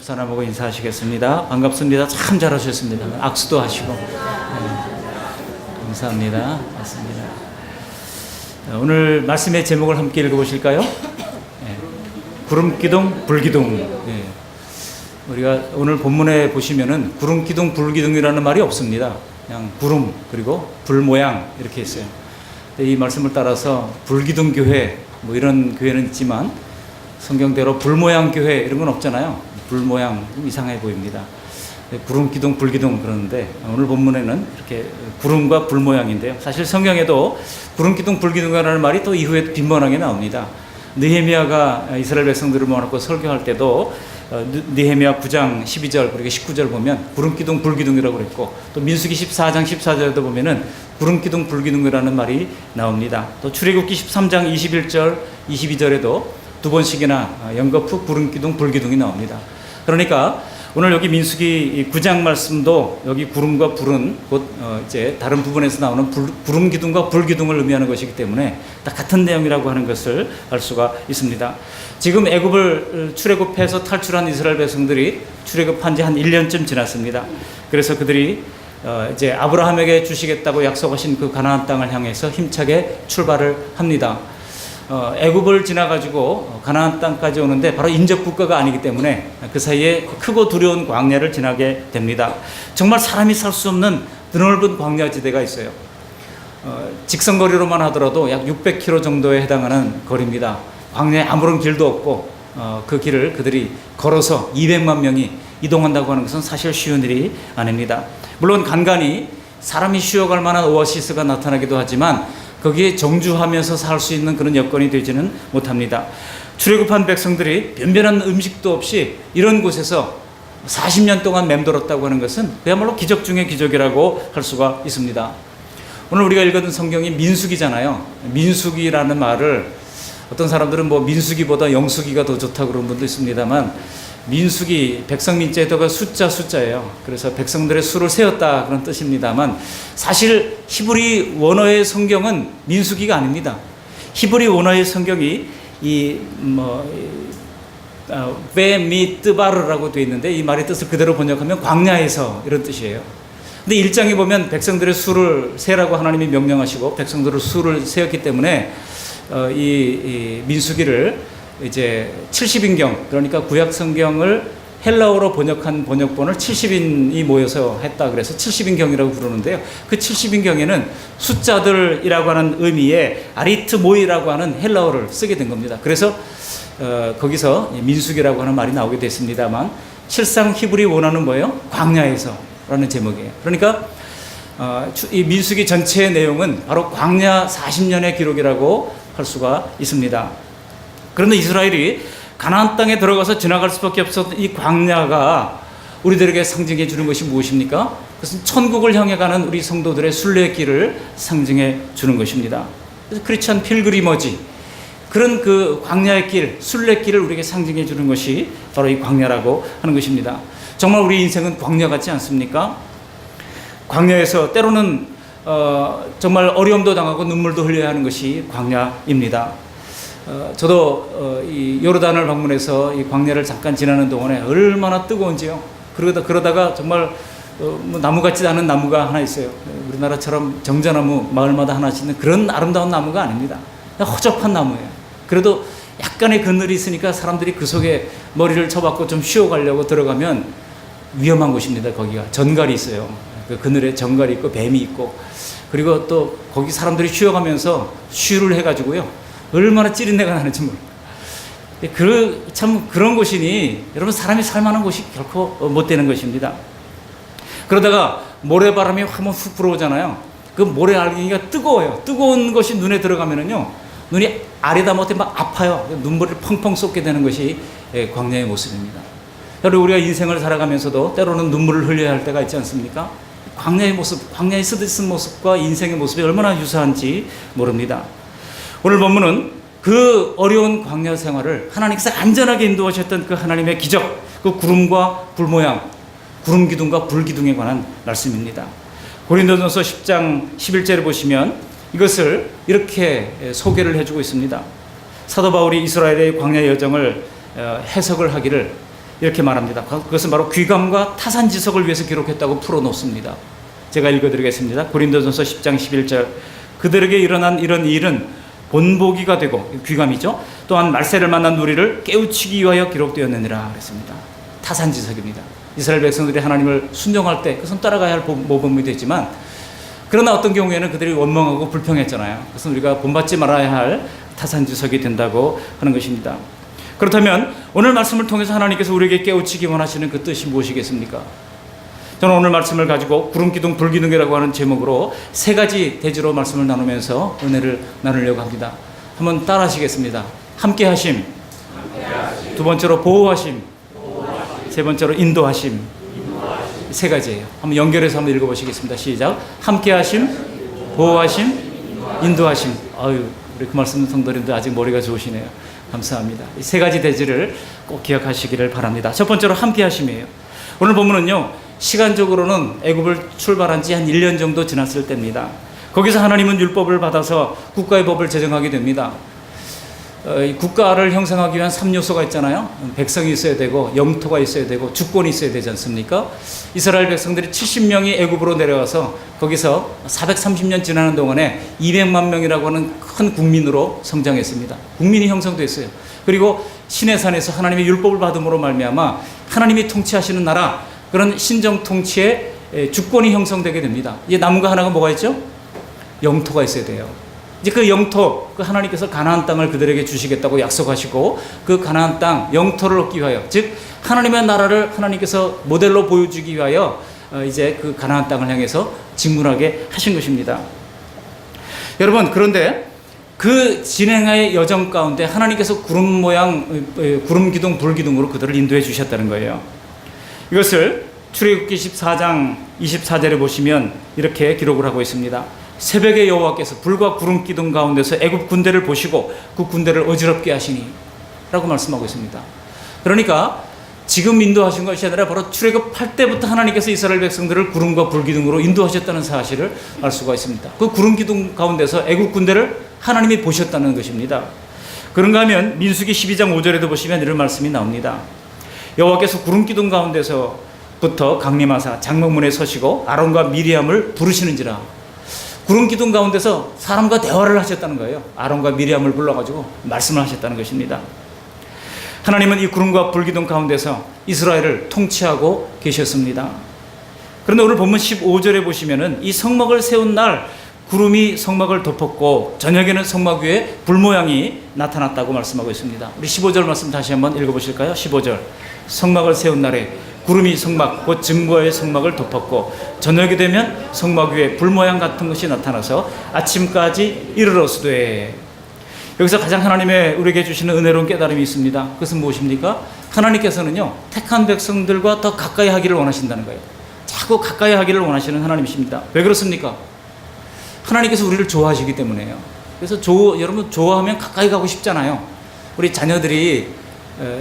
옆 사람하고 인사하시겠습니다. 반갑습니다. 참 잘하셨습니다. 악수도 하시고. 감사합니다. 맞습니다. 오늘 말씀의 제목을 함께 읽어보실까요? 구름기둥, 불기둥. 우리가 오늘 본문에 보시면은 구름기둥, 불기둥이라는 말이 없습니다. 그냥 구름 그리고 불 모양 이렇게 했어요. 이 말씀을 따라서 불기둥 교회 뭐 이런 교회는 있지만 성경대로 불 모양 교회 이런 건 없잖아요. 불 모양 좀 이상해 보입니다. 구름 기둥, 불 기둥 그러는데 오늘 본문에는 이렇게 구름과 불 모양인데요. 사실 성경에도 구름 기둥, 불 기둥이라는 말이 또 이후에 빈번하게 나옵니다. 느헤미야가 이스라엘 백성들을 모아놓고 설교할 때도 느헤미야 9장 12절 그리고 19절 보면 구름 기둥, 불 기둥이라고 그랬고, 또 민수기 14장 14절에도 보면은 구름 기둥, 불 기둥이라는 말이 나옵니다. 또 출애굽기 13장 21절 22절에도 두 번씩이나 연거푸 구름 기둥, 불 기둥이 나옵니다. 그러니까 오늘 여기 민수기 9장 말씀도 여기 구름과 불은 곧 이제 다른 부분에서 나오는 구름 기둥과 불 기둥을 의미하는 것이기 때문에 다 같은 내용이라고 하는 것을 알 수가 있습니다. 지금 애굽을 출애굽해서 탈출한 이스라엘 백성들이 출애굽한 지 한 1년쯤 지났습니다. 그래서 그들이 이제 아브라함에게 주시겠다고 약속하신 그 가나안 땅을 향해서 힘차게 출발을 합니다. 애굽을 지나가지고 가나안 땅까지 오는데 바로 인접 국가가 아니기 때문에 그 사이에 크고 두려운 광야를 지나게 됩니다. 정말 사람이 살 수 없는 드넓은 광야지대가 있어요. 직선거리로만 하더라도 약 600km 정도에 해당하는 거리입니다. 광야에 아무런 길도 없고 그 길을 그들이 걸어서 200만 명이 이동한다고 하는 것은 사실 쉬운 일이 아닙니다. 물론 간간히 사람이 쉬어갈 만한 오아시스가 나타나기도 하지만 거기에 정주하면서 살 수 있는 그런 여건이 되지는 못합니다. 출애굽한 백성들이 변변한 음식도 없이 이런 곳에서 40년 동안 맴돌았다고 하는 것은 그야말로 기적 중의 기적이라고 할 수가 있습니다. 오늘 우리가 읽었던 성경이 민수기잖아요. 민수기라는 말을 어떤 사람들은 뭐 민수기보다 영수기가 더 좋다고 그런 분도 있습니다만, 민수기 백성민자에다가 숫자예요. 그래서 백성들의 수를 세었다 그런 뜻입니다만, 사실 히브리 원어의 성경은 민수기가 아닙니다. 히브리 원어의 성경이 베미뜨바르라고 되어 있는데 이 말의 뜻을 그대로 번역하면 광야에서 이런 뜻이에요. 근데 1장에 보면 백성들의 수를 세라고 하나님이 명령하시고 백성들의 수를 세었기 때문에 이 민수기를 이제 70인경, 그러니까 구약 성경을 헬라어로 번역한 번역본을 70인이 모여서 했다 그래서 70인경이라고 부르는데요. 그 70인경에는 숫자들이라고 하는 의미의 아리트모이라고 하는 헬라어를 쓰게 된 겁니다. 그래서 거기서 민수기라고 하는 말이 나오게 됐습니다만, 실상 히브리 원어는 뭐예요? 광야에서라는 제목이에요. 그러니까 이 민수기 전체의 내용은 바로 광야 40년의 기록이라고 할 수가 있습니다. 그런데 이스라엘이 가나안 땅에 들어가서 지나갈 수밖에 없었던 이 광야가 우리들에게 상징해 주는 것이 무엇입니까? 그것은 천국을 향해 가는 우리 성도들의 순례길을 상징해 주는 것입니다. 그래서 크리스찬 필그리머지, 그런 그 광야의 길, 순례길을 우리에게 상징해 주는 것이 바로 이 광야라고 하는 것입니다. 정말 우리 인생은 광야 같지 않습니까? 광야에서 때로는 정말 어려움도 당하고 눈물도 흘려야 하는 것이 광야입니다. 저도 이 요르단을 방문해서 이 광야를 잠깐 지나는 동안에 얼마나 뜨거운지요. 그러다가 정말 나무 같지 않은 나무가 하나 있어요. 우리나라처럼 정자나무 마을마다 하나씩 있는 그런 아름다운 나무가 아닙니다. 허접한 나무예요. 그래도 약간의 그늘이 있으니까 사람들이 그 속에 머리를 쳐박고 좀 쉬어가려고 들어가면 위험한 곳입니다. 거기가 전갈이 있어요. 그 그늘에 전갈이 있고 뱀이 있고, 그리고 또 거기 사람들이 쉬어가면서 쉬를 해가지고요. 얼마나 찌린내가 나는지 모르겠어요. 참 그런 곳이니 여러분, 사람이 살만한 곳이 결코 못 되는 것입니다. 그러다가 모래바람이 한번 훅 불어오잖아요. 그 모래 알갱이가 뜨거워요. 뜨거운 것이 눈에 들어가면은요, 눈이 아래다 못해 막 아파요. 눈물을 펑펑 쏟게 되는 것이 광야의 모습입니다. 여러분, 우리가 인생을 살아가면서도 때로는 눈물을 흘려야 할 때가 있지 않습니까? 광야의 모습, 광야의 쓰디쓴 모습과 인생의 모습이 얼마나 유사한지 모릅니다. 오늘 본문은 그 어려운 광야 생활을 하나님께서 안전하게 인도하셨던 그 하나님의 기적, 그 구름과 불 모양, 구름 기둥과 불 기둥에 관한 말씀입니다. 고린도전서 10장 11절에 보시면 이것을 이렇게 소개를 해주고 있습니다. 사도 바울이 이스라엘의 광야 여정을 해석을 하기를 이렇게 말합니다. 그것은 바로 귀감과 타산지석을 위해서 기록했다고 풀어놓습니다. 제가 읽어드리겠습니다. 고린도전서 10장 11절. 그들에게 일어난 이런 일은 본보기가 되고, 귀감이죠. 또한 말세를 만난 우리를 깨우치기 위하여 기록되었느니라 그랬습니다. 타산지석입니다. 이스라엘 백성들이 하나님을 순종할 때 그것은 따라가야 할 모범이 되지만, 그러나 어떤 경우에는 그들이 원망하고 불평했잖아요. 그것은 우리가 본받지 말아야 할 타산지석이 된다고 하는 것입니다. 그렇다면 오늘 말씀을 통해서 하나님께서 우리에게 깨우치기 원하시는 그 뜻이 무엇이겠습니까? 저는 오늘 말씀을 가지고 구름기둥 불기둥이라고 하는 제목으로 세 가지 대지로 말씀을 나누면서 은혜를 나누려고 합니다. 한번 따라 하시겠습니다. 함께하심, 두 번째로 보호하심, 세 번째로 인도하심. 세 가지예요. 한번 연결해서 한번 읽어보시겠습니다. 시작. 함께하심, 보호하심, 인도하심. 아유, 우리 그 말씀 성도님들 아직 머리가 좋으시네요. 감사합니다. 이 세 가지 대지를 꼭 기억하시기를 바랍니다. 첫 번째로 함께하심이에요. 오늘 본문은요, 시간적으로는 애굽을 출발한 지 한 1년 정도 지났을 때입니다. 거기서 하나님은 율법을 받아서 국가의 법을 제정하게 됩니다. 국가를 형성하기 위한 3요소가 있잖아요. 백성이 있어야 되고, 영토가 있어야 되고, 주권이 있어야 되지 않습니까? 이스라엘 백성들이 70명이 애굽으로 내려와서 거기서 430년 지나는 동안에 200만 명이라고 하는 큰 국민으로 성장했습니다. 국민이 형성됐어요. 그리고 시내산에서 하나님의 율법을 받음으로 말미암아 하나님이 통치하시는 나라, 그런 신정 통치의 주권이 형성되게 됩니다. 이제 남은 거 하나가 뭐가 있죠? 영토가 있어야 돼요. 이제 그 영토, 그 하나님께서 가나안 땅을 그들에게 주시겠다고 약속하시고, 그 가나안 땅 영토를 얻기 위하여, 즉 하나님의 나라를 하나님께서 모델로 보여주기 위하여 이제 그 가나안 땅을 향해서 직문하게 하신 것입니다. 여러분, 그런데 그 진행의 여정 가운데 하나님께서 구름 모양, 구름 기둥, 불 기둥으로 그들을 인도해 주셨다는 거예요. 이것을 출애굽기 14장 24절에 보시면 이렇게 기록을 하고 있습니다. 새벽에 여호와께서 불과 구름 기둥 가운데서 애굽 군대를 보시고 그 군대를 어지럽게 하시니 라고 말씀하고 있습니다. 그러니까 지금 인도하신 것이 아니라 바로 출애굽할 때부터 하나님께서 이스라엘 백성들을 구름과 불 기둥으로 인도하셨다는 사실을 알 수가 있습니다. 그 구름 기둥 가운데서 애굽 군대를 하나님이 보셨다는 것입니다. 그런가 하면 민수기 12장 5절에도 보시면 이런 말씀이 나옵니다. 여호와께서 구름 기둥 가운데서부터 강림하사 장막문에 서시고 아론과 미리암을 부르시는지라. 구름 기둥 가운데서 사람과 대화를 하셨다는 거예요. 아론과 미리암을 불러가지고 말씀을 하셨다는 것입니다. 하나님은 이 구름과 불 기둥 가운데서 이스라엘을 통치하고 계셨습니다. 그런데 오늘 본문 15절에 보시면은 이 성막을 세운 날 구름이 성막을 덮었고 저녁에는 성막 위에 불 모양이 나타났다고 말씀하고 있습니다. 우리 15절 말씀 다시 한번 읽어보실까요? 15절. 성막을 세운 날에 구름이 성막, 곧 증거의 성막을 덮었고 저녁이 되면 성막 위에 불 모양 같은 것이 나타나서 아침까지 이르렀으되. 여기서 가장 하나님의 우리에게 주시는 은혜로운 깨달음이 있습니다. 그것은 무엇입니까? 하나님께서는요, 택한 백성들과 더 가까이 하기를 원하신다는 거예요. 자꾸 가까이 하기를 원하시는 하나님이십니다. 왜 그렇습니까? 하나님께서 우리를 좋아하시기 때문에요. 그래서 여러분 좋아하면 가까이 가고 싶잖아요. 우리 자녀들이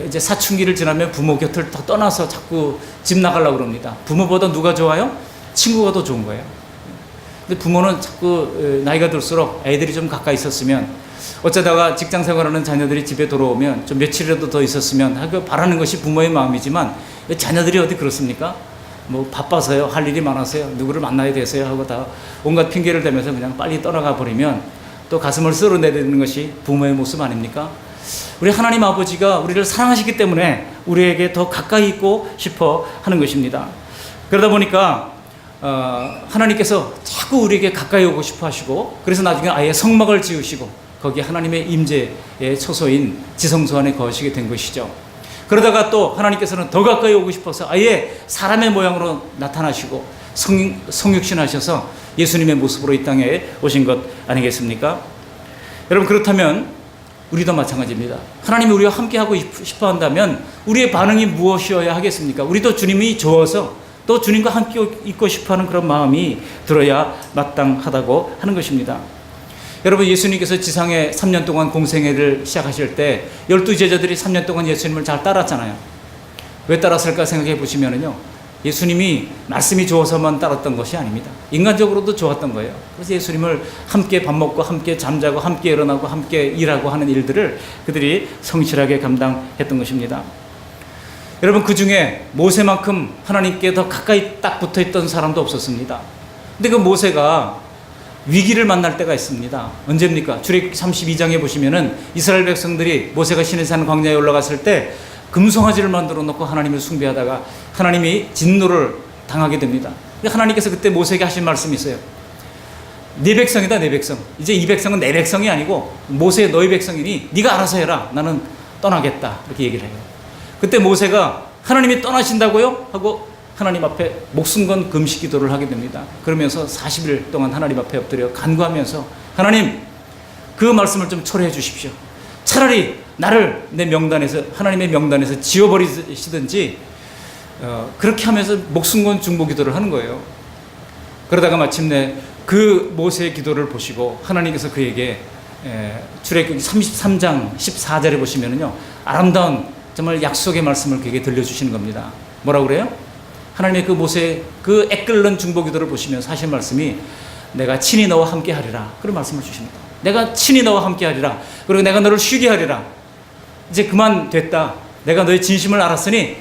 이제 사춘기를 지나면 부모 곁을 더 떠나서 자꾸 집 나가려고 그럽니다. 부모보다 누가 좋아요? 친구가 더 좋은 거예요. 근데 부모는 자꾸 나이가 들수록 애들이 좀 가까이 있었으면, 어쩌다가 직장 생활하는 자녀들이 집에 돌아오면 좀 며칠이라도 더 있었으면 하고 바라는 것이 부모의 마음이지만, 자녀들이 어디 그렇습니까? 뭐 바빠서요, 할 일이 많아서요, 누구를 만나야 돼서요 하고 다 온갖 핑계를 대면서 그냥 빨리 떠나가 버리면 또 가슴을 쓸어내리는 것이 부모의 모습 아닙니까? 우리 하나님 아버지가 우리를 사랑하시기 때문에 우리에게 더 가까이 있고 싶어 하는 것입니다. 그러다 보니까 하나님께서 자꾸 우리에게 가까이 오고 싶어 하시고, 그래서 나중에 아예 성막을 지으시고 거기에 하나님의 임재의 처소인 지성소 안에 거하시게 된 것이죠. 그러다가 또 하나님께서는 더 가까이 오고 싶어서 아예 사람의 모양으로 나타나시고 성육신하셔서 예수님의 모습으로 이 땅에 오신 것 아니겠습니까? 여러분, 그렇다면 우리도 마찬가지입니다. 하나님이 우리와 함께하고 싶어 한다면 우리의 반응이 무엇이어야 하겠습니까? 우리도 주님이 좋아서 또 주님과 함께 있고 싶어하는 그런 마음이 들어야 마땅하다고 하는 것입니다. 여러분, 예수님께서 지상에 3년 동안 공생애를 시작하실 때 12제자들이 3년 동안 예수님을 잘 따랐잖아요. 왜 따랐을까 생각해 보시면요, 예수님이 말씀이 좋아서만 따랐던 것이 아닙니다. 인간적으로도 좋았던 거예요. 그래서 예수님을 함께 밥 먹고 함께 잠자고 함께 일어나고 함께 일하고 하는 일들을 그들이 성실하게 감당했던 것입니다. 여러분, 그 중에 모세만큼 하나님께 더 가까이 딱 붙어 있던 사람도 없었습니다. 근데 그 모세가 위기를 만날 때가 있습니다. 언제입니까? 출애굽기 32장에 보시면은 이스라엘 백성들이 모세가 시내산 광야에 올라갔을 때 금송아지를 만들어 놓고 하나님을 숭배하다가 하나님이 진노를 당하게 됩니다. 하나님께서 그때 모세에게 하신 말씀이 있어요. 네 백성이다, 네 백성. 이제 이 백성은 내 백성이 아니고 모세 너희 백성이니 네가 알아서 해라. 나는 떠나겠다. 이렇게 얘기를 해요. 그때 모세가 하나님이 떠나신다고요? 하고 하나님 앞에 목숨 건 금식 기도를 하게 됩니다. 그러면서 40일 동안 하나님 앞에 엎드려 간구하면서 하나님, 그 말씀을 좀 철회해 주십시오. 차라리 나를 내 명단에서, 하나님의 명단에서 지워버리시든지, 그렇게 하면서 목숨 건 중보 기도를 하는 거예요. 그러다가 마침내 그 모세의 기도를 보시고 하나님께서 그에게 출애굽기 33장 14절에 보시면은요, 아름다운 정말 약속의 말씀을 그에게 들려주시는 겁니다. 뭐라고 그래요? 하나님의 그 모세의 그 애끓는 중보 기도를 보시면 하신 말씀이 내가 친히 너와 함께 하리라. 그런 말씀을 주십니다. 내가 친히 너와 함께 하리라. 그리고 내가 너를 쉬게 하리라. 이제 그만 됐다. 내가 너의 진심을 알았으니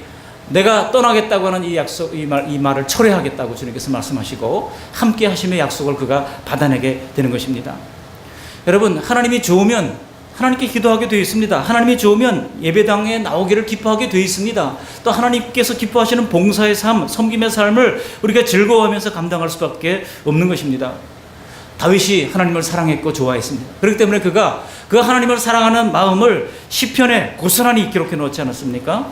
내가 떠나겠다고 하는 이 약속, 이 말을 철회하겠다고 주님께서 말씀하시고 함께 하심의 약속을 그가 받아내게 되는 것입니다. 여러분, 하나님이 좋으면 하나님께 기도하게 되어 있습니다. 하나님이 좋으면 예배당에 나오기를 기뻐하게 되어 있습니다. 또 하나님께서 기뻐하시는 봉사의 삶, 섬김의 삶을 우리가 즐거워하면서 감당할 수밖에 없는 것입니다. 다윗이 하나님을 사랑했고 좋아했습니다. 그렇기 때문에 그가 그 하나님을 사랑하는 마음을 시편에 고스란히 기록해 놓지 않았습니까?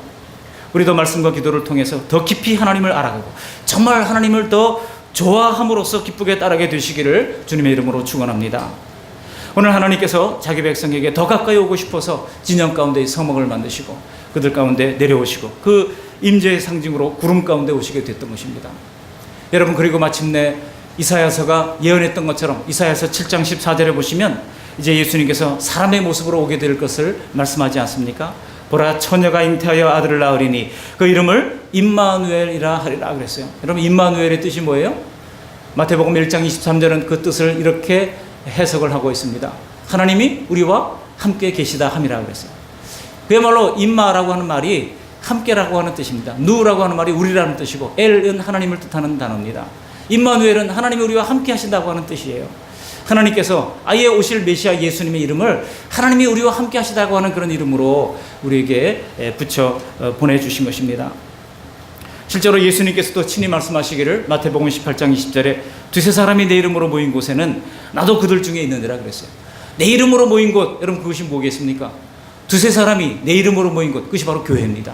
우리도 말씀과 기도를 통해서 더 깊이 하나님을 알아가고 정말 하나님을 더 좋아함으로써 기쁘게 따르게 되시기를 주님의 이름으로 축원합니다. 오늘 하나님께서 자기 백성에게 더 가까이 오고 싶어서 진영 가운데 성막을 만드시고 그들 가운데 내려오시고 그 임재의 상징으로 구름 가운데 오시게 됐던 것입니다. 여러분, 그리고 마침내 이사야서가 예언했던 것처럼 이사야서 7장 14절에 보시면 이제 예수님께서 사람의 모습으로 오게 될 것을 말씀하지 않습니까? 보라, 처녀가 잉태하여 아들을 낳으리니 그 이름을 임마누엘이라 하리라 그랬어요. 여러분, 임마누엘의 뜻이 뭐예요? 마태복음 1장 23절은 그 뜻을 이렇게 해석을 하고 있습니다. 하나님이 우리와 함께 계시다 함이라고 그랬어요. 그야말로 임마라고 하는 말이 함께라고 하는 뜻입니다. 누라고 하는 말이 우리라는 뜻이고 엘은 하나님을 뜻하는 단어입니다. 임마누엘은 하나님이 우리와 함께 하신다고 하는 뜻이에요. 하나님께서 아예 오실 메시아 예수님의 이름을 하나님이 우리와 함께 하시다고 하는 그런 이름으로 우리에게 붙여 보내주신 것입니다. 실제로 예수님께서도 친히 말씀하시기를 마태복음 18장 20절에 두세 사람이 내 이름으로 모인 곳에는 나도 그들 중에 있느니라 그랬어요. 내 이름으로 모인 곳, 여러분 그것이 뭐겠습니까? 두세 사람이 내 이름으로 모인 곳, 그것이 바로 교회입니다.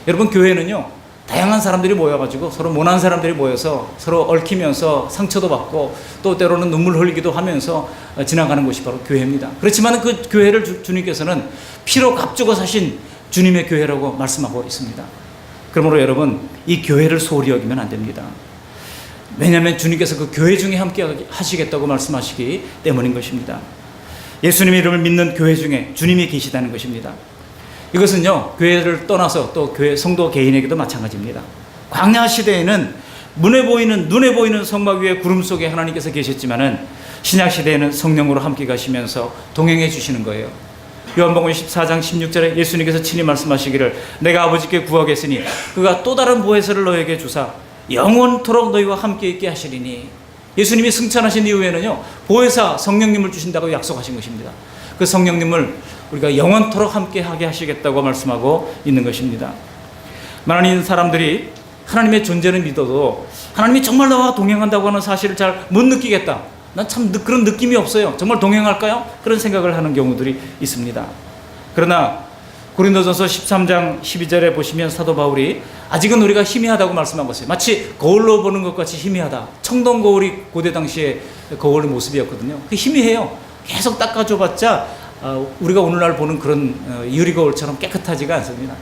여러분, 교회는요, 다양한 사람들이 모여가지고 서로 모난 사람들이 모여서 서로 얽히면서 상처도 받고 또 때로는 눈물 흘리기도 하면서 지나가는 곳이 바로 교회입니다. 그렇지만 그 교회를 주님께서는 피로 값주고 사신 주님의 교회라고 말씀하고 있습니다. 그러므로 여러분, 이 교회를 소홀히 여기면 안 됩니다. 왜냐하면 주님께서 그 교회 중에 함께 하시겠다고 말씀하시기 때문인 것입니다. 예수님의 이름을 믿는 교회 중에 주님이 계시다는 것입니다. 이것은요, 교회를 떠나서 또 교회 성도 개인에게도 마찬가지입니다. 광야 시대에는 눈에 보이는 성막 위에 구름 속에 하나님께서 계셨지만은 신약 시대에는 성령으로 함께 가시면서 동행해 주시는 거예요. 요한복음 14장 16절에 예수님께서 친히 말씀하시기를 내가 아버지께 구하겠으니 그가 또 다른 보혜사를 너에게 주사 영원토록 너희와 함께 있게 하시리니. 예수님이 승천하신 이후에는요, 보혜사 성령님을 주신다고 약속하신 것입니다. 그 성령님을 우리가 영원토록 함께 하게 하시겠다고 말씀하고 있는 것입니다. 많은 사람들이 하나님의 존재는 믿어도 하나님이 정말 나와 동행한다고 하는 사실을 잘 못 느끼겠다. 난 참 그런 느낌이 없어요. 정말 동행할까요? 그런 생각을 하는 경우들이 있습니다. 그러나 고린도전서 13장 12절에 보시면 사도 바울이 아직은 우리가 희미하다고 말씀한 것이에요. 마치 거울로 보는 것 같이 희미하다. 청동 거울이 고대 당시에 거울의 모습이었거든요. 그 희미해요. 계속 닦아줘봤자 우리가 오늘날 보는 그런 유리 거울처럼 깨끗하지가 않습니다.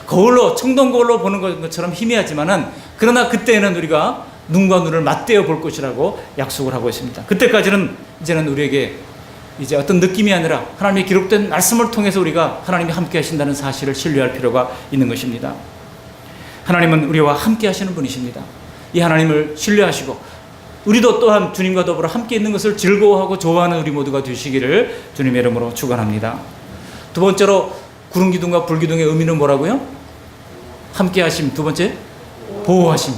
거울로, 청동 거울로 보는 것처럼 희미하지만은 그러나 그때는 우리가 눈과 눈을 맞대어 볼 것이라고 약속을 하고 있습니다. 그때까지는 이제는 우리에게 이제 어떤 느낌이 아니라 하나님의 기록된 말씀을 통해서 우리가 하나님이 함께 하신다는 사실을 신뢰할 필요가 있는 것입니다. 하나님은 우리와 함께 하시는 분이십니다. 이 하나님을 신뢰하시고 우리도 또한 주님과 더불어 함께 있는 것을 즐거워하고 좋아하는 우리 모두가 되시기를 주님의 이름으로 축원합니다. 두 번째로 구름 기둥과 불 기둥의 의미는 뭐라고요? 함께 하심. 두 번째, 보호하심.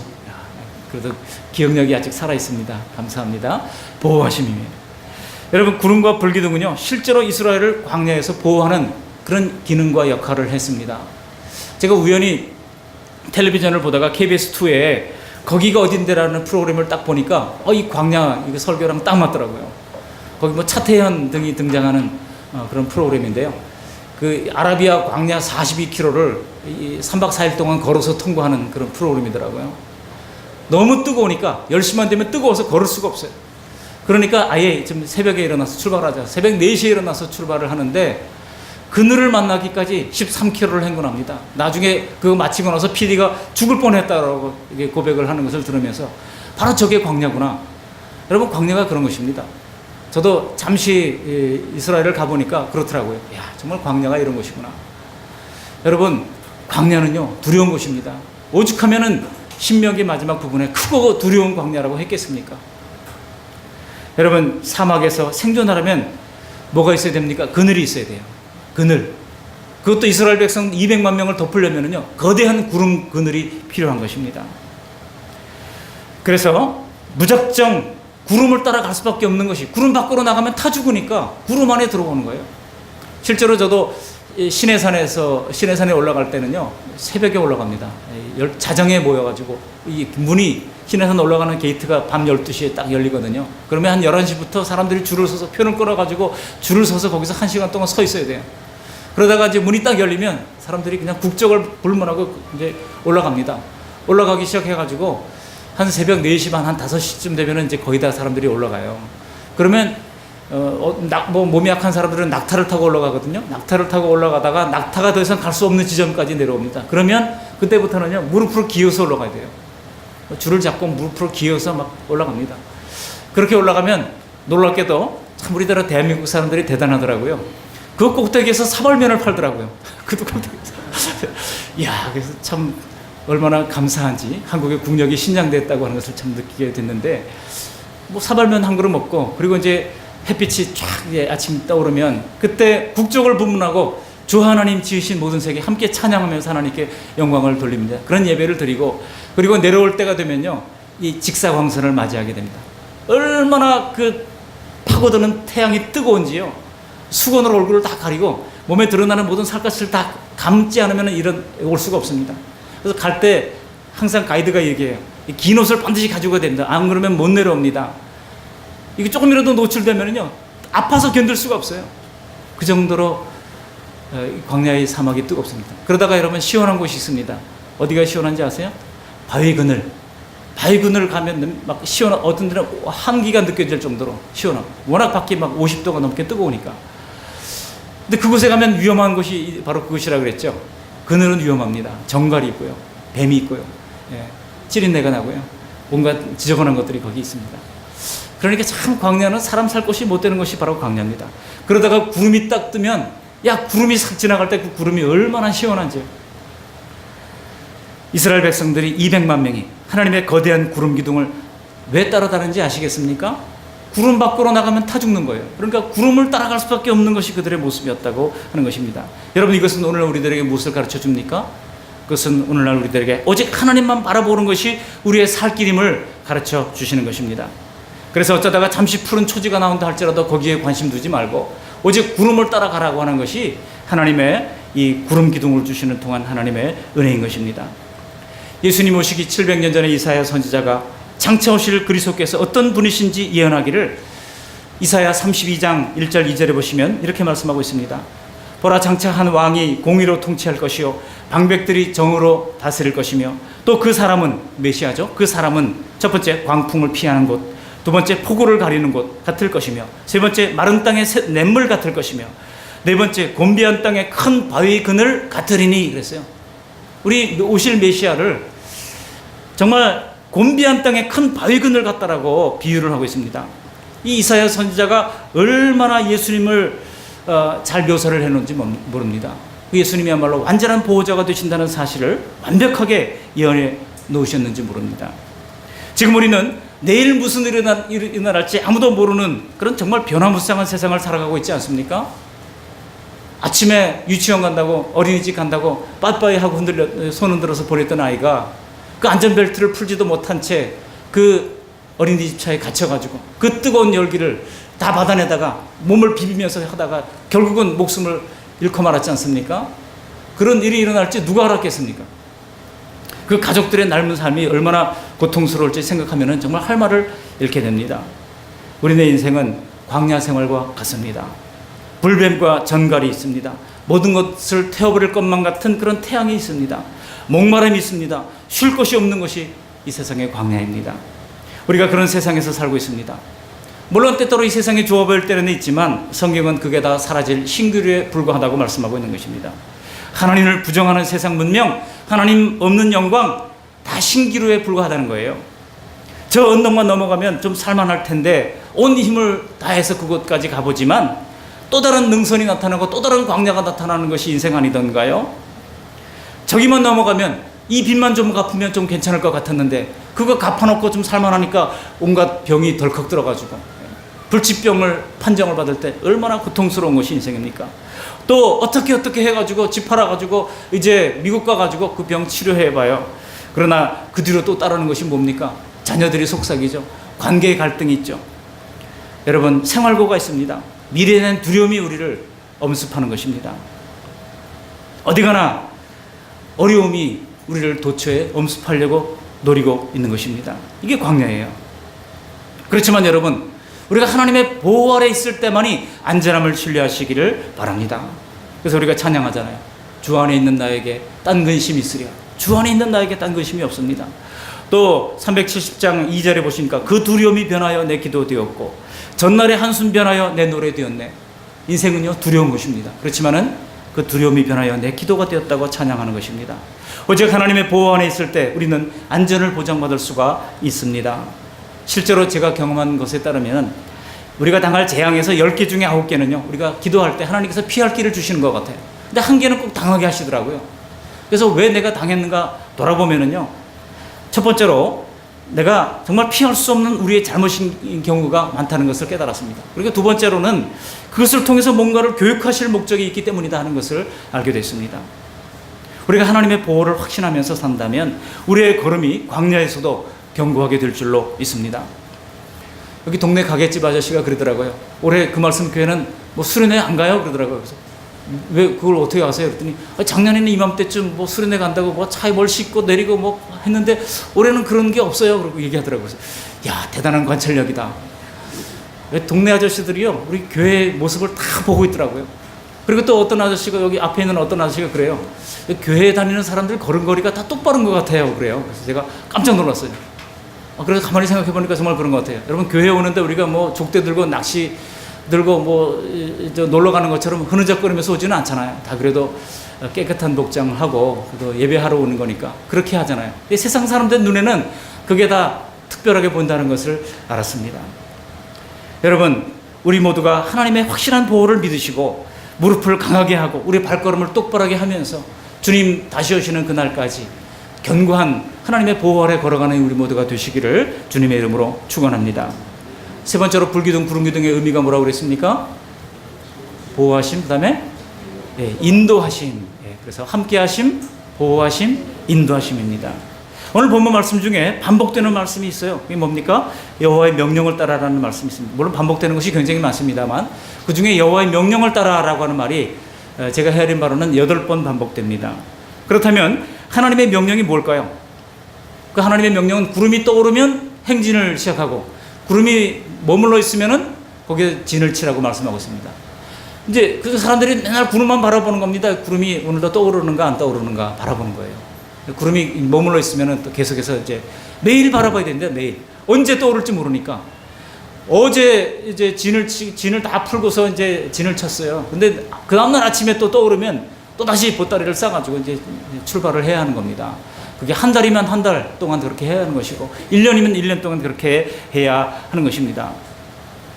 그래도 기억력이 아직 살아있습니다. 감사합니다. 보호하심이에요. 여러분, 구름과 불기둥은요, 실제로 이스라엘을 광야에서 보호하는 그런 기능과 역할을 했습니다. 제가 우연히 텔레비전을 보다가 KBS2에 거기가 어딘데라는 프로그램을 딱 보니까 이 광야 이거 설교랑 딱 맞더라고요. 거기 뭐 차태현 등이 등장하는 그런 프로그램인데요. 그 아라비아 광야 42km를 3박 4일 동안 걸어서 통과하는 그런 프로그램이더라고요. 너무 뜨거우니까 10시만 되면 뜨거워서 걸을 수가 없어요. 그러니까 아예 좀 새벽에 일어나서 출발하자. 새벽 4시에 일어나서 출발을 하는데 그늘을 만나기까지 13km를 행군합니다. 나중에 그거 마치고 나서 PD가 죽을 뻔했다라고 고백을 하는 것을 들으면서 바로 저게 광야구나. 여러분, 광야가 그런 것입니다. 저도 잠시 이스라엘을 가보니까 그렇더라고요. 야, 정말 광야가 이런 곳이구나. 여러분, 광야는요, 두려운 곳입니다. 오죽하면은 신명기 마지막 부분에 크고 두려운 광야라고 했겠습니까? 여러분, 사막에서 생존하려면 뭐가 있어야 됩니까? 그늘이 있어야 돼요. 그늘. 그것도 이스라엘 백성 200만 명을 덮으려면요, 거대한 구름 그늘이 필요한 것입니다. 그래서 무작정 구름을 따라갈 수밖에 없는 것이, 구름 밖으로 나가면 타 죽으니까 구름 안에 들어오는 거예요. 실제로 저도 시내산에 올라갈 때는요, 새벽에 올라갑니다. 자정에 모여가지고 이 문이, 시내산 올라가는 게이트가 밤 12시에 딱 열리거든요. 그러면 한 11시부터 사람들이 줄을 서서 표를 끌어가지고 줄을 서서 거기서 1시간 동안 서 있어야 돼요. 그러다가 이제 문이 딱 열리면 사람들이 그냥 국적을 불문하고 이제 올라갑니다. 올라가기 시작해가지고 한 새벽 4시 반, 한 5시쯤 되면은 이제 거의 다 사람들이 올라가요. 그러면 몸이 약한 사람들은 낙타를 타고 올라가거든요. 낙타를 타고 올라가다가 낙타가 더 이상 갈 수 없는 지점까지 내려옵니다. 그러면 그때부터는요, 무릎으로 기어서 올라가야 돼요. 줄을 잡고 무릎으로 기어서 막 올라갑니다. 그렇게 올라가면 놀랍게도 참 우리나라 대한민국 사람들이 대단하더라고요. 그 꼭대기에서 사발면을 팔더라고요. 그 꼭대기에서. 이야, 그래서 참 얼마나 감사한지, 한국의 국력이 신장됐다고 하는 것을 참 느끼게 됐는데, 뭐 사발면 한 그릇 먹고, 그리고 이제 햇빛이 쫙 아침 떠오르면 그때 국적을 분문하고 주 하나님 지으신 모든 세계 함께 찬양하면서 하나님께 영광을 돌립니다. 그런 예배를 드리고, 그리고 내려올 때가 되면요, 이 직사광선을 맞이하게 됩니다. 얼마나 그 파고드는 태양이 뜨거운지요, 수건으로 얼굴을 다 가리고 몸에 드러나는 모든 살갗을 다 감지 않으면 올 수가 없습니다. 그래서 갈 때 항상 가이드가 얘기해요. 긴 옷을 반드시 가지고 가야 됩니다. 안 그러면 못 내려옵니다. 이게 조금이라도 노출되면요, 아파서 견딜 수가 없어요. 그 정도로 광야의 사막이 뜨겁습니다. 그러다가 여러분, 시원한 곳이 있습니다. 어디가 시원한지 아세요? 바위 그늘. 바위 그늘 가면 막 어떤 데는 한기가 느껴질 정도로 시원하고, 워낙 밖이 막 50도가 넘게 뜨거우니까. 근데 그곳에 가면 위험한 곳이 바로 그것이라 그랬죠. 그늘은 위험합니다. 정갈이 있고요, 뱀이 있고요, 찌린내가 나고요, 뭔가 지저분한 것들이 거기 있습니다. 그러니까 참 광야는 사람 살 곳이 못 되는 것이 바로 광야입니다. 그러다가 구름이 딱 뜨면, 구름이 싹 지나갈 때 그 구름이 얼마나 시원한지요. 이스라엘 백성들이 200만 명이 하나님의 거대한 구름 기둥을 왜 따라다니는지 아시겠습니까? 구름 밖으로 나가면 타 죽는 거예요. 그러니까 구름을 따라갈 수밖에 없는 것이 그들의 모습이었다고 하는 것입니다. 여러분, 이것은 오늘 우리들에게 무엇을 가르쳐 줍니까? 그것은 오늘날 우리들에게 오직 하나님만 바라보는 것이 우리의 살 길임을 가르쳐 주시는 것입니다. 그래서 어쩌다가 잠시 푸른 초지가 나온다 할지라도 거기에 관심 두지 말고 오직 구름을 따라가라고 하는 것이 하나님의 이 구름 기둥을 주시는 동안 하나님의 은혜인 것입니다. 예수님 오시기 700년 전에 이사야 선지자가 장차 오실 그리스도께서 어떤 분이신지 예언하기를 이사야 32장 1절 2절에 보시면 이렇게 말씀하고 있습니다. 보라, 장차 한 왕이 공의로 통치할 것이요 방백들이 정으로 다스릴 것이며, 또 그 사람은 메시아죠. 그 사람은 첫 번째 광풍을 피하는 곳, 두 번째 폭우를 가리는 곳 같을 것이며, 세 번째 마른 땅의 냇물 같을 것이며, 네 번째 곤비한 땅의 큰 바위 그늘 같으리니 그랬어요. 우리 오실 메시아를 정말 곤비한 땅의 큰 바위 그늘 같다라고 비유를 하고 있습니다. 이 이사야 선지자가 얼마나 예수님을 잘 묘사를 해놓은지 모릅니다. 그 예수님이야말로 완전한 보호자가 되신다는 사실을 완벽하게 예언해 놓으셨는지 모릅니다. 지금 우리는 내일 무슨 일이 일어날지 아무도 모르는 그런 정말 변화무쌍한 세상을 살아가고 있지 않습니까? 아침에 유치원 간다고, 어린이집 간다고 빠빠이 하고 손 흔들어서 보냈던 아이가 그 안전벨트를 풀지도 못한 채 그 어린이집 차에 갇혀가지고 그 뜨거운 열기를 다 받아내다가 몸을 비비면서 하다가 결국은 목숨을 잃고 말았지 않습니까? 그런 일이 일어날지 누가 알았겠습니까? 그 가족들의 삶은 삶이 얼마나 고통스러울지 생각하면 정말 할 말을 잃게 됩니다. 우리네 인생은 광야 생활과 같습니다. 불뱀과 전갈이 있습니다. 모든 것을 태워버릴 것만 같은 그런 태양이 있습니다. 목마름이 있습니다. 쉴 것이 없는 것이 이 세상의 광야입니다. 우리가 그런 세상에서 살고 있습니다. 물론 때때로 이 세상이 좋아 보일 때는 있지만 성경은 그게 다 사라질 신기루에 불과하다고 말씀하고 있는 것입니다. 하나님을 부정하는 세상 문명, 하나님 없는 영광, 다 신기루에 불과하다는 거예요. 저 언덕만 넘어가면 좀 살만할 텐데 온 힘을 다해서 그곳까지 가보지만 또 다른 능선이 나타나고 또 다른 광야가 나타나는 것이 인생 아니던가요? 저기만 넘어가면 이 빚만 좀 갚으면 좀 괜찮을 것 같았는데 그거 갚아놓고 좀 살만하니까 온갖 병이 덜컥 들어가지고 불치병을 판정을 받을 때 얼마나 고통스러운 것이 인생입니까? 또 어떻게 해가지고 집 팔아가지고 이제 미국 가가지고 그 병 치료해봐요. 그러나 그 뒤로 또 따르는 것이 뭡니까? 자녀들이 속삭이죠. 관계의 갈등이 있죠. 여러분, 생활고가 있습니다. 미래에 대한 두려움이 우리를 엄습하는 것입니다. 어디 가나 어려움이 우리를 도처에 엄습하려고 노리고 있는 것입니다. 이게 광야예요. 그렇지만 여러분, 우리가 하나님의 보호 아래 있을 때만이 안전함을 신뢰하시기를 바랍니다. 그래서 우리가 찬양하잖아요. 주 안에 있는 나에게 딴 근심이 있으랴. 주 안에 있는 나에게 딴 근심이 없습니다. 또 370장 2절에 보시니까 그 두려움이 변하여 내 기도 되었고 전날의 한숨 변하여 내 노래 되었네. 인생은요, 두려운 것입니다. 그렇지만은 그 두려움이 변하여 내 기도가 되었다고 찬양하는 것입니다. 오직 하나님의 보호 안에 있을 때 우리는 안전을 보장받을 수가 있습니다. 실제로 제가 경험한 것에 따르면 우리가 당할 재앙에서 10개 중에 9개는요, 우리가 기도할 때 하나님께서 피할 길을 주시는 것 같아요. 근데 한 개는 꼭 당하게 하시더라고요. 그래서 왜 내가 당했는가 돌아보면은요, 첫 번째로 내가 정말 피할 수 없는 우리의 잘못인 경우가 많다는 것을 깨달았습니다. 그리고 두 번째로는 그것을 통해서 뭔가를 교육하실 목적이 있기 때문이다 하는 것을 알게 됐습니다. 우리가 하나님의 보호를 확신하면서 산다면 우리의 걸음이 광야에서도 견고하게 될 줄로 믿습니다. 여기 동네 가게집 아저씨가 그러더라고요. 올해 그 말씀 교회는 뭐 수련회 안 가요? 그러더라고요. 그래서 왜 그걸 어떻게 아세요? 그랬더니 작년에는 이맘때쯤 뭐 수련회 간다고 뭐 차에 뭘 싣고 내리고 뭐 했는데 올해는 그런 게 없어요. 그러고 얘기하더라고요. 그래서 야, 대단한 관찰력이다. 동네 아저씨들이요, 우리 교회의 모습을 다 보고 있더라고요. 그리고 또 어떤 아저씨가, 여기 앞에 있는 어떤 아저씨가 그래요. 교회에 다니는 사람들 걸음걸이가 다 똑바른 것 같아요. 그래요. 그래서 제가 깜짝 놀랐어요. 그래서 가만히 생각해 보니까 정말 그런 것 같아요. 여러분, 교회에 오는데 우리가 뭐 족대 들고 낚시 들고 뭐 놀러 가는 것처럼 흐느적거리면서 오지는 않잖아요. 다 그래도 깨끗한 복장을 하고 또 예배하러 오는 거니까 그렇게 하잖아요. 세상 사람들 눈에는 그게 다 특별하게 본다는 것을 알았습니다. 여러분, 우리 모두가 하나님의 확실한 보호를 믿으시고 무릎을 강하게 하고 우리 발걸음을 똑바르게 하면서 주님 다시 오시는 그날까지 견고한 하나님의 보호 아래 걸어가는 우리 모두가 되시기를 주님의 이름으로 축원합니다. 세 번째로 불기둥, 구름기둥의 의미가 뭐라고 그랬습니까? 보호하심, 그 다음에 인도하심. 그래서 함께하심, 보호하심, 인도하심입니다. 오늘 본문 말씀 중에 반복되는 말씀이 있어요. 그게 뭡니까? 여호와의 명령을 따라라는 말씀이 있습니다. 물론 반복되는 것이 굉장히 많습니다만 그 중에 여호와의 명령을 따라라고 하는 말이 제가 헤아린 바로는 8번 반복됩니다. 그렇다면 하나님의 명령이 뭘까요? 그 하나님의 명령은 구름이 떠오르면 행진을 시작하고 구름이 머물러 있으면은 거기에 진을 치라고 말씀하고 있습니다. 이제 그 사람들이 맨날 구름만 바라보는 겁니다. 구름이 오늘도 떠오르는가 안 떠오르는가 바라보는 거예요. 구름이 머물러 있으면은 또 계속해서 이제 매일 바라봐야 되는데 매일 언제 떠오를지 모르니까 어제 이제 진을 다 풀고서 이제 진을 쳤어요. 근데 그 다음날 아침에 또 떠오르면 또 다시 보따리를 싸가지고 이제 출발을 해야 하는 겁니다. 그게 한 달이면 한 달 동안 그렇게 해야 하는 것이고 1년이면 1년 동안 그렇게 해야 하는 것입니다.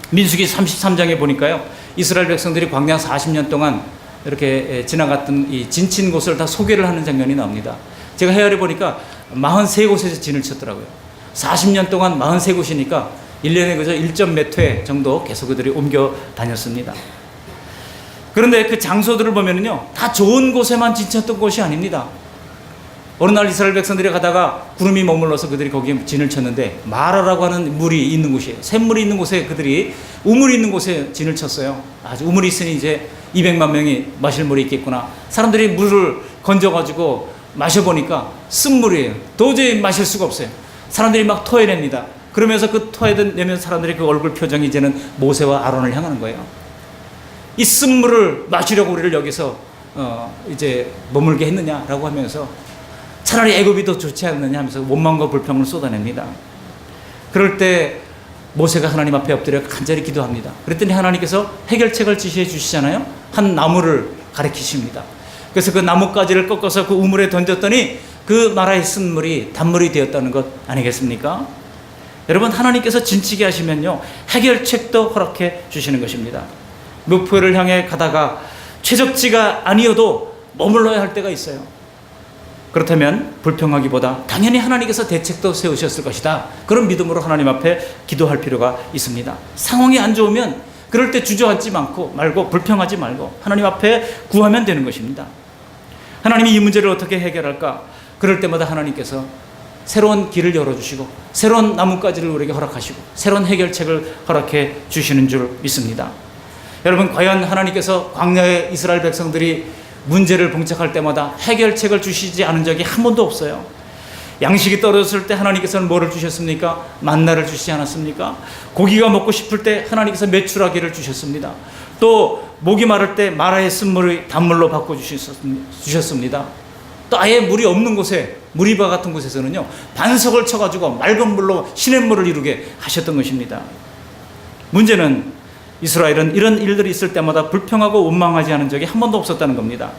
민수기 33장에 보니까요, 이스라엘 백성들이 광야 40년 동안 이렇게 지나갔던 이 진친 곳을 다 소개를 하는 장면이 나옵니다. 제가 헤아려 보니까 43곳에서 진을 쳤더라고요. 40년 동안 43곳이니까 1년에 그저 1점 몇 회 정도 계속 그들이 옮겨 다녔습니다. 그런데 그 장소들을 보면은요, 다 좋은 곳에만 지쳤던 곳이 아닙니다. 어느 날 이스라엘 백성들이 가다가 구름이 머물러서 그들이 거기에 진을 쳤는데 마라라고 하는 물이 있는 곳이에요. 샘물이 있는 곳에 그들이 우물이 있는 곳에 진을 쳤어요. 아주 우물이 있으니 이제 200만 명이 마실 물이 있겠구나. 사람들이 물을 건져가지고 마셔보니까 쓴물이에요. 도저히 마실 수가 없어요. 사람들이 막 토해냅니다. 그러면서 그 토해내면 사람들이 그 얼굴 표정이 이제는 모세와 아론을 향하는 거예요. 이 쓴물을 마시려고 우리를 여기서 이제 머물게 했느냐라고 하면서 차라리 애굽이 더 좋지 않느냐 하면서 원망과 불평을 쏟아냅니다. 그럴 때 모세가 하나님 앞에 엎드려 간절히 기도합니다. 그랬더니 하나님께서 해결책을 지시해 주시잖아요. 한 나무를 가리키십니다. 그래서 그 나뭇가지를 꺾어서 그 우물에 던졌더니 그 마라의 쓴물이 단물이 되었다는 것 아니겠습니까? 여러분, 하나님께서 진치게 하시면요, 해결책도 허락해 주시는 것입니다. 목표를 향해 가다가 최적지가 아니어도 머물러야 할 때가 있어요. 그렇다면 불평하기보다 당연히 하나님께서 대책도 세우셨을 것이다, 그런 믿음으로 하나님 앞에 기도할 필요가 있습니다. 상황이 안 좋으면 그럴 때 주저앉지 말고 불평하지 말고 하나님 앞에 구하면 되는 것입니다. 하나님이 이 문제를 어떻게 해결할까? 그럴 때마다 하나님께서 새로운 길을 열어주시고 새로운 나뭇가지를 우리에게 허락하시고 새로운 해결책을 허락해 주시는 줄 믿습니다. 여러분, 과연 하나님께서 광야의 이스라엘 백성들이 문제를 봉착할 때마다 해결책을 주시지 않은 적이 한 번도 없어요. 양식이 떨어졌을 때 하나님께서는 뭐를 주셨습니까? 만나를 주시지 않았습니까? 고기가 먹고 싶을 때 하나님께서 메추라기를 주셨습니다. 또 목이 마를 때 마라의 쓴물을 단물로 바꿔주셨습니다. 또 아예 물이 없는 곳에, 무리바 같은 곳에서는요, 반석을 쳐가지고 맑은 물로 시냇물을 이루게 하셨던 것입니다. 문제는 이스라엘은 이런 일들이 있을 때마다 불평하고 원망하지 않은 적이 한 번도 없었다는 겁니다.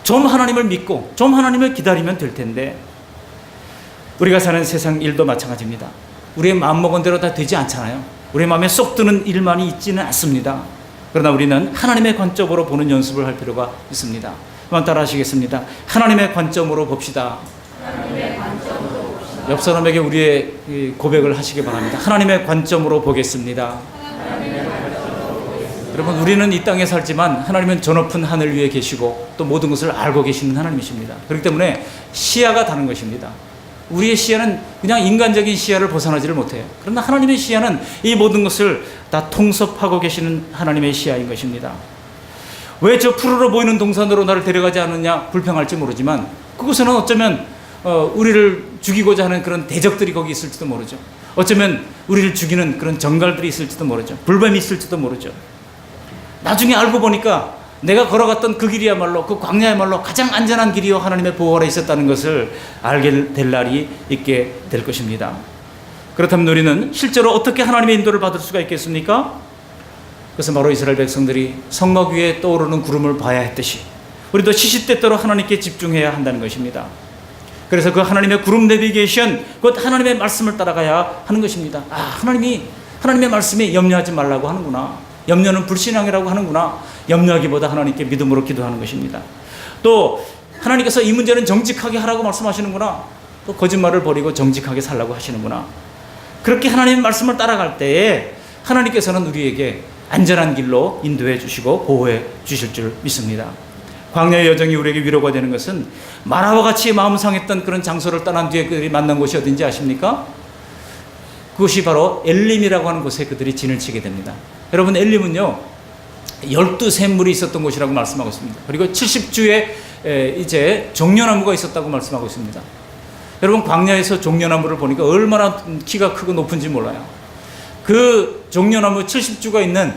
좀 하나님을 믿고 좀 하나님을 기다리면 될 텐데, 우리가 사는 세상 일도 마찬가지입니다. 우리의 마음먹은 대로 다 되지 않잖아요. 우리의 마음에 쏙 드는 일만이 있지는 않습니다. 그러나 우리는 하나님의 관점으로 보는 연습을 할 필요가 있습니다. 한번 따라 하시겠습니다. 하나님의 관점으로 봅시다. 옆 사람에게 우리의 고백을 하시기 바랍니다. 하나님의 관점으로 보겠습니다. 여러분, 우리는 이 땅에 살지만 하나님은 저 높은 하늘 위에 계시고 또 모든 것을 알고 계시는 하나님이십니다. 그렇기 때문에 시야가 다른 것입니다. 우리의 시야는 그냥 인간적인 시야를 벗어나지를 못해요. 그러나 하나님의 시야는 이 모든 것을 다 통섭하고 계시는 하나님의 시야인 것입니다. 왜 저 푸르러 보이는 동산으로 나를 데려가지 않느냐 불평할지 모르지만, 그곳에는 어쩌면 우리를 죽이고자 하는 그런 대적들이 거기 있을지도 모르죠. 어쩌면 우리를 죽이는 그런 정갈들이 있을지도 모르죠. 불뱀이 있을지도 모르죠. 나중에 알고 보니까 내가 걸어갔던 그 길이야말로, 그 광야야말로 가장 안전한 길이요 하나님의 보호 아래 있었다는 것을 알게 될 날이 있게 될 것입니다. 그렇다면 우리는 실제로 어떻게 하나님의 인도를 받을 수가 있겠습니까? 그것은 바로 이스라엘 백성들이 성막 위에 떠오르는 구름을 봐야 했듯이 우리도 시시때때로 하나님께 집중해야 한다는 것입니다. 그래서 그 하나님의 구름 내비게이션, 곧 하나님의 말씀을 따라가야 하는 것입니다. 하나님이 하나님의 말씀에 염려하지 말라고 하는구나. 염려는 불신앙이라고 하는구나. 염려하기보다 하나님께 믿음으로 기도하는 것입니다. 또 하나님께서 이 문제는 정직하게 하라고 말씀하시는구나. 또 거짓말을 버리고 정직하게 살라고 하시는구나. 그렇게 하나님의 말씀을 따라갈 때에 하나님께서는 우리에게 안전한 길로 인도해 주시고 보호해 주실 줄 믿습니다. 광야의 여정이 우리에게 위로가 되는 것은 마라와 같이 마음 상했던 그런 장소를 떠난 뒤에 그들이 만난 곳이 어딘지 아십니까? 그것이 바로 엘림이라고 하는 곳에 그들이 진을 치게 됩니다. 여러분, 엘림은요 12샘물이 있었던 곳이라고 말씀하고 있습니다. 그리고 70주에 이제 종려나무가 있었다고 말씀하고 있습니다. 여러분, 광야에서 종려나무를 보니까 얼마나 키가 크고 높은지 몰라요. 그 종려나무 70주가 있는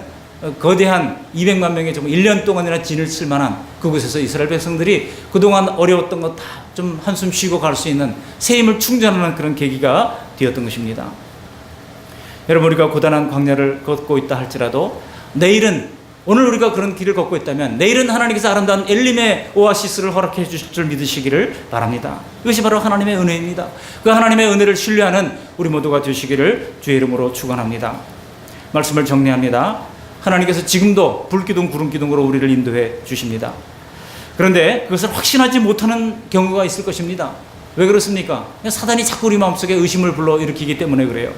거대한 200만 명의 정말 1년 동안이나 진을 칠 만한 그곳에서 이스라엘 백성들이 그동안 어려웠던 것 다 좀 한숨 쉬고 갈 수 있는 새 힘을 충전하는 그런 계기가 되었던 것입니다. 여러분, 우리가 고단한 광야를 걷고 있다 할지라도 오늘 우리가 그런 길을 걷고 있다면 내일은 하나님께서 아름다운 엘림의 오아시스를 허락해 주실 줄 믿으시기를 바랍니다. 이것이 바로 하나님의 은혜입니다. 그 하나님의 은혜를 신뢰하는 우리 모두가 되시기를 주의 이름으로 축원합니다. 말씀을 정리합니다. 하나님께서 지금도 불기둥 구름기둥으로 우리를 인도해 주십니다. 그런데 그것을 확신하지 못하는 경우가 있을 것입니다. 왜 그렇습니까? 사단이 자꾸 우리 마음속에 의심을 불러일으키기 때문에 그래요.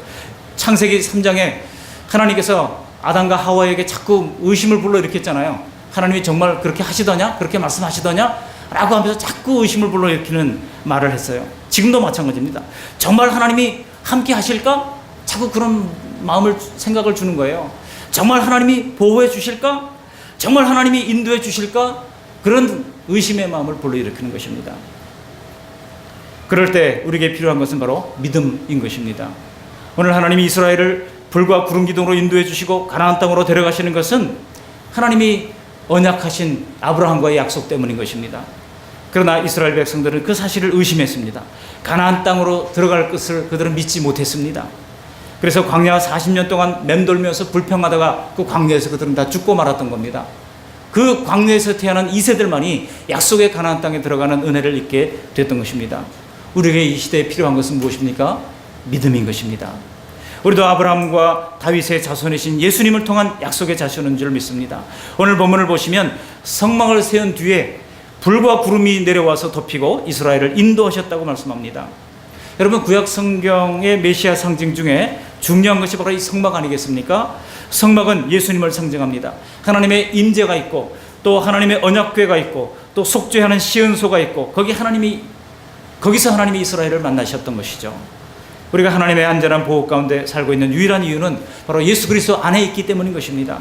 창세기 3장에 하나님께서 아담과 하와에게 자꾸 의심을 불러일으켰잖아요. 하나님이 정말 그렇게 하시더냐? 그렇게 말씀하시더냐? 라고 하면서 자꾸 의심을 불러일으키는 말을 했어요. 지금도 마찬가지입니다. 정말 하나님이 함께 하실까? 자꾸 그런 생각을 주는 거예요. 정말 하나님이 보호해 주실까? 정말 하나님이 인도해 주실까? 그런 의심의 마음을 불러일으키는 것입니다. 그럴 때 우리에게 필요한 것은 바로 믿음인 것입니다. 오늘 하나님이 이스라엘을 불과 구름 기둥으로 인도해 주시고 가나안 땅으로 데려가시는 것은 하나님이 언약하신 아브라함과의 약속 때문인 것입니다. 그러나 이스라엘 백성들은 그 사실을 의심했습니다. 가나안 땅으로 들어갈 것을 그들은 믿지 못했습니다. 그래서 광야 40년 동안 맴돌면서 불평하다가 그 광야에서 그들은 다 죽고 말았던 겁니다. 그 광야에서 태어난 2세들만이 약속의 가나안 땅에 들어가는 은혜를 입게 됐던 것입니다. 우리에게 이 시대에 필요한 것은 무엇입니까? 믿음인 것입니다. 우리도 아브라함과 다윗의 자손이신 예수님을 통한 약속의 자손인 줄 믿습니다. 오늘 본문을 보시면 성막을 세운 뒤에 불과 구름이 내려와서 덮이고 이스라엘을 인도하셨다고 말씀합니다. 여러분, 구약 성경의 메시아 상징 중에 중요한 것이 바로 이 성막 아니겠습니까? 성막은 예수님을 상징합니다. 하나님의 임재가 있고 또 하나님의 언약궤가 있고 또 속죄하는 시은소가 있고 거기서 하나님이 이스라엘을 만나셨던 것이죠. 우리가 하나님의 안전한 보호 가운데 살고 있는 유일한 이유는 바로 예수 그리스도 안에 있기 때문인 것입니다.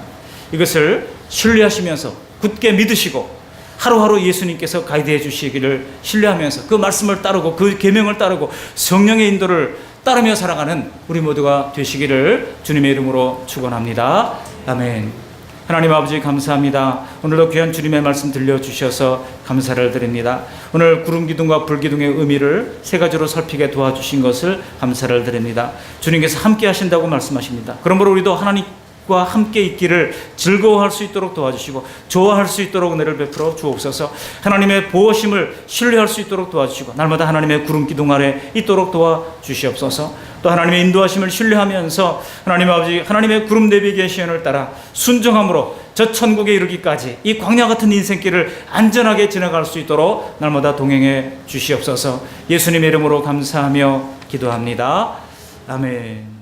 이것을 신뢰하시면서 굳게 믿으시고 하루하루 예수님께서 가이드해 주시기를 신뢰하면서 그 말씀을 따르고 그 계명을 따르고 성령의 인도를 따르며 살아가는 우리 모두가 되시기를 주님의 이름으로 축원합니다. 아멘. 하나님 아버지 감사합니다. 오늘도 귀한 주님의 말씀 들려주셔서 감사를 드립니다. 오늘 구름 기둥과 불 기둥의 의미를 세 가지로 살피게 도와주신 것을 감사를 드립니다. 주님께서 함께 하신다고 말씀하십니다. 그러므로 우리도 하나님과 함께 있기를 즐거워할 수 있도록 도와주시고 좋아할 수 있도록 은혜를 베풀어 주옵소서. 하나님의 보호심을 신뢰할 수 있도록 도와주시고 날마다 하나님의 구름 기둥 아래 있도록 도와주시옵소서. 또 하나님의 인도하심을 신뢰하면서 하나님 아버지 하나님의 구름 내비의 시연을 따라 순종함으로 저 천국에 이르기까지 이 광야 같은 인생길을 안전하게 지나갈 수 있도록 날마다 동행해 주시옵소서. 예수님의 이름으로 감사하며 기도합니다. 아멘.